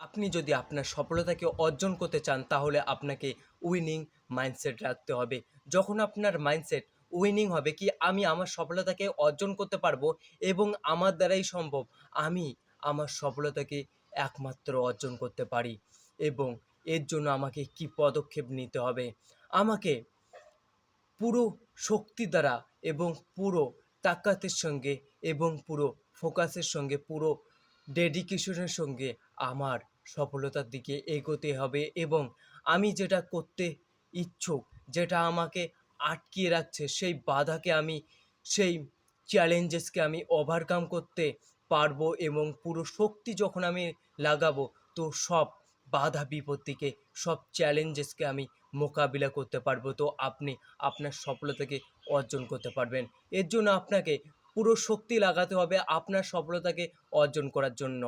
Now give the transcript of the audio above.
আপনি যদি আপনার সফলতাকে অর্জন করতে চান তাহলে আপনাকে উইনিং মাইন্ডসেট রাখতে হবে। যখন আপনার মাইন্ডসেট উইনিং হবে কি আমি আমার সফলতাকে অর্জন করতে পারবো এবং আমার দ্বারাই সম্ভব। আমি আমার সফলতাকে একমাত্র অর্জন করতে পারি এবং এর জন্য আমাকে কি পদক্ষেপ নিতে হবে? আমাকে পুরো শক্তি দ্বারা এবং পুরো তাকাতের সঙ্গে এবং পুরো ফোকাসের সঙ্গে, পুরো ডেডিকেশনের সঙ্গে আমার সফলতার দিকে এগোতে হবে এবং আমি যেটা করতে ইচ্ছুক, যেটা আমাকে আটকিয়ে রাখছে, সেই বাধাকে আমি, সেই চ্যালেঞ্জেসকে আমি ওভারকাম করতে পারবো এবং পুরো শক্তি যখন আমি লাগাবো, তো সব বাধা বিপত্তিকে, সব চ্যালেঞ্জেসকে আমি মোকাবিলা করতে পারবো। তো আপনি আপনার সফলতাকে অর্জন করতে পারবেন। এর জন্য আপনাকে পুরো শক্তি লাগাতে হবে আপনার সফলতাকে অর্জন করার জন্য।